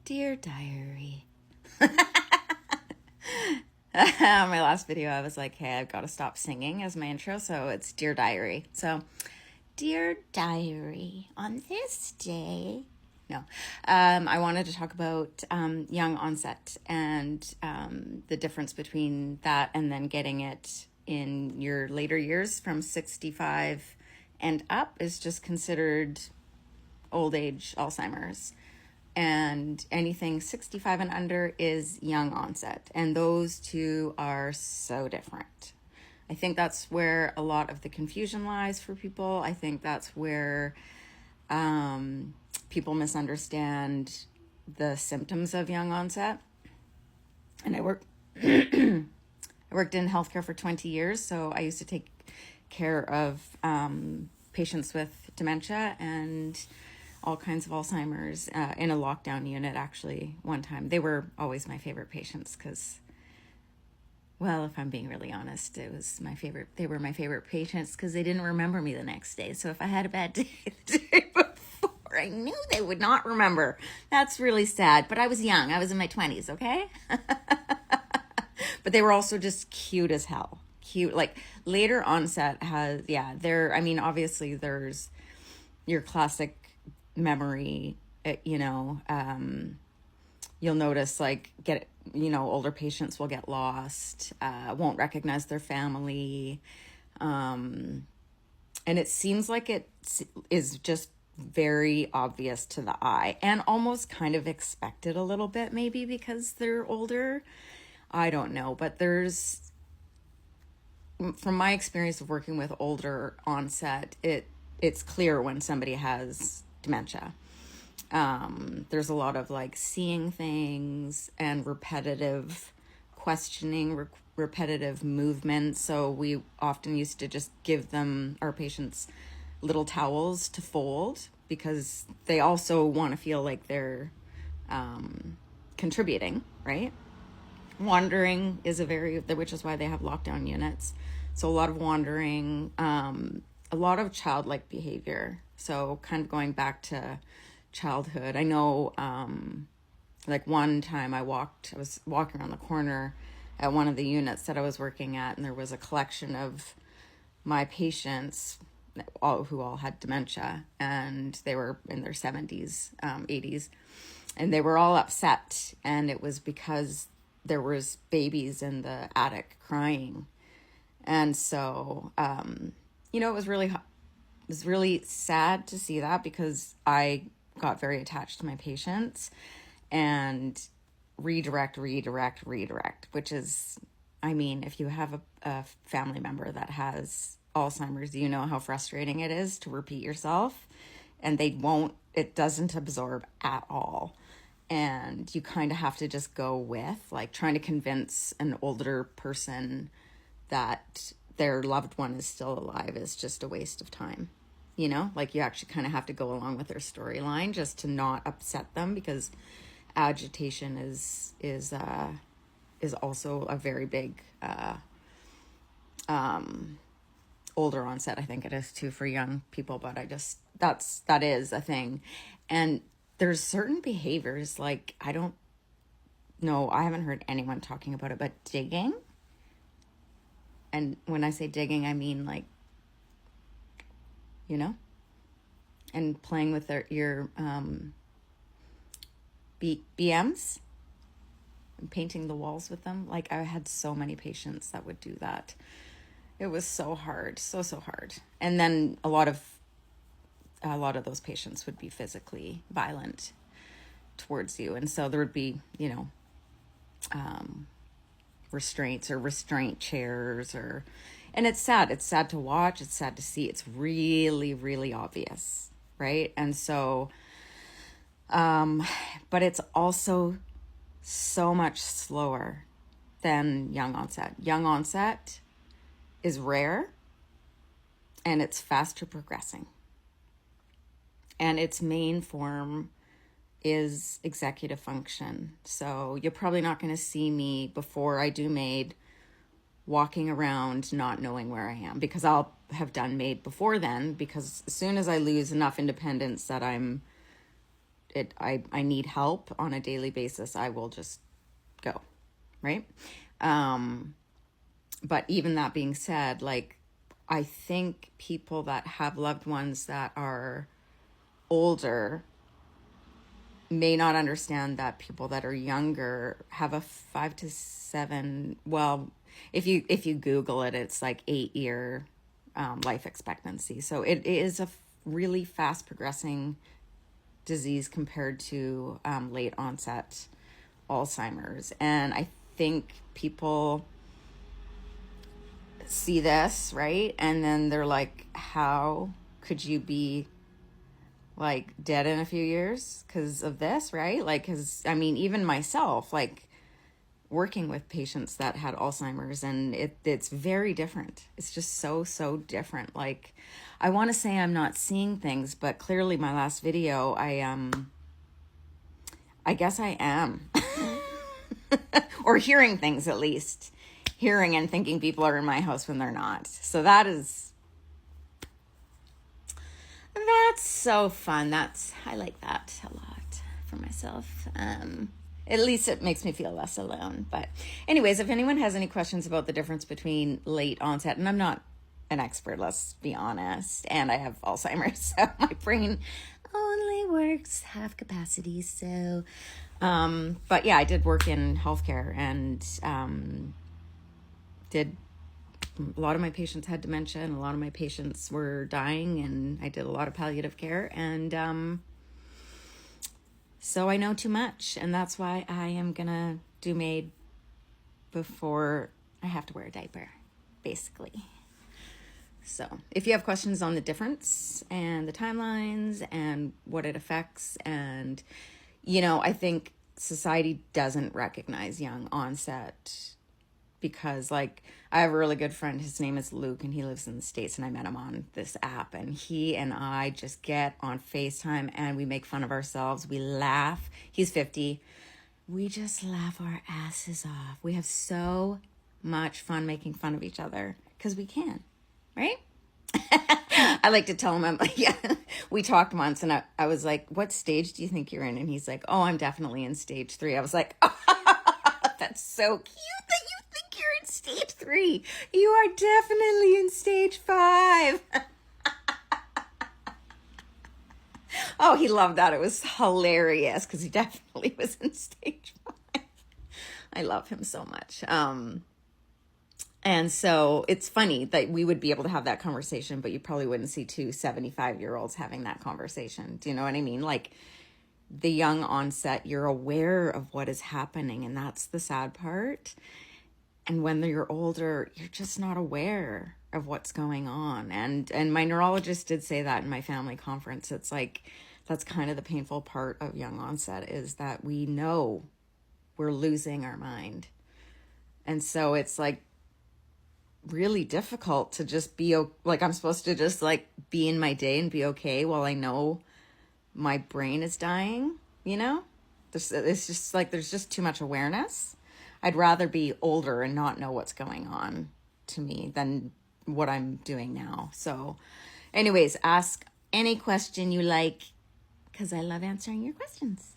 Dear Diary. My last video, I was like, hey, I've got to stop singing as my intro, so it's Dear Diary. So, Dear Diary, on this day... No, I wanted to talk about young onset and the difference between that and then getting it in your later years from 65 and up is just considered old age Alzheimer's. And anything 65 and under is young onset. And those two are so different. I think that's where a lot of the confusion lies for people. I think that's where people misunderstand the symptoms of young onset. And I worked in healthcare for 20 years. So I used to take care of patients with dementia and all kinds of Alzheimer's in a lockdown unit, actually, one time. They were always my favorite patients because, well, if I'm being really honest, they were my favorite patients because they didn't remember me the next day. So if I had a bad day the day before, I knew they would not remember. That's really sad, but I was young. I was in my 20s, okay? But they were also just cute as hell. Cute, like later onset has, obviously there's your classic memory, you'll notice older patients will get lost, won't recognize their family. And it seems like it is just very obvious to the eye and almost kind of expected a little bit, maybe because they're older. I don't know, but from my experience of working with older onset, it's clear when somebody has dementia. There's a lot of seeing things and repetitive questioning, repetitive movement. So we often used to just give our patients little towels to fold because they also want to feel like they're contributing, right? Wandering is which is why they have lockdown units. So a lot of wandering, a lot of childlike behavior. So kind of going back to childhood. I know, one time I was walking around the corner at one of the units that I was working at, and there was a collection of my patients who all had dementia, and they were in their 70s, 80s, and they were all upset. And it was because there was babies in the attic crying. And so, it was really sad to see that because I got very attached to my patients. And redirect, which is, if you have a family member that has Alzheimer's, you know how frustrating it is to repeat yourself, and it doesn't absorb at all. And you kind of have to just go with trying to convince an older person that their loved one is still alive is just a waste of time. You actually kind of have to go along with their storyline just to not upset them, because agitation is also a very big older onset. I think it is too for young people, but that is a thing. And there's certain behaviors, I don't know, I haven't heard anyone talking about it, but digging. And when I say digging, I mean and playing with your BMs and painting the walls with them. I had so many patients that would do that. It was so hard, so hard. And then a lot of those patients would be physically violent towards you. And so there would be, restraints or restraint chairs and it's sad. It's sad to watch. It's sad to see. It's really, really obvious. Right. And so, but it's also so much slower than young onset. Young onset is rare and it's faster progressing. And its main form is executive function. So you're probably not going to see me before I do MAID walking around not knowing where I am, because I'll have done MAID before then, because as soon as I lose enough independence that I need help on a daily basis, I will just go, right? But even that being said, like, I think people that have loved ones that are older may not understand that people that are younger have a 5 to 7, well, if you Google it, it's like 8-year life expectancy. So it is a really fast progressing disease compared to late onset Alzheimer's. And I think people see this, right? And then they're like, how could you be like dead in a few years because of this, right? Like, because I mean, even myself, like working with patients that had Alzheimer's, and it's very different. It's just so different. Like, I want to say I'm not seeing things, but clearly my last video, I guess I am. Or hearing things, at least. Hearing and thinking people are in my house when they're not. So that's so fun. I like that a lot for myself. At least it makes me feel less alone. But anyways, if anyone has any questions about the difference between late onset, and I'm not an expert, let's be honest, and I have Alzheimer's, so my brain only works half capacity. So, but yeah, I did work in healthcare, and a lot of my patients had dementia, and a lot of my patients were dying, and I did a lot of palliative care, and so I know too much, and that's why I am gonna do MAID before I have to wear a diaper, basically. So if you have questions on the difference and the timelines and what it affects, and I think society doesn't recognize young onset, because like I have a really good friend, his name is Luke, and he lives in the States, and I met him on this app, and he and I just get on FaceTime and we make fun of ourselves. We laugh. He's 50. We just laugh our asses off. We have so much fun making fun of each other because we can, right? I like to tell him, we talked once, and I was like, what stage do you think you're in? And he's like, oh, I'm definitely in stage 3. I was like, that's so cute that you think you're in stage 3. You are definitely in stage 5. Oh, he loved that. It was hilarious because he definitely was in stage 5. I love him so much. And so it's funny that we would be able to have that conversation, but you probably wouldn't see 2 75-year-olds having that conversation. Do you know what I mean? Like, the young onset, you're aware of what is happening, and that's the sad part. And when you're older, you're just not aware of what's going on. And my neurologist did say that in my family conference. It's like, that's kind of the painful part of young onset, is that we know we're losing our mind. And so it's like really difficult to just be like, I'm supposed to just like be in my day and be okay while I know my brain is dying, it's just like, there's just too much awareness. I'd rather be older and not know what's going on to me than what I'm doing now. So anyways, ask any question you like, because I love answering your questions.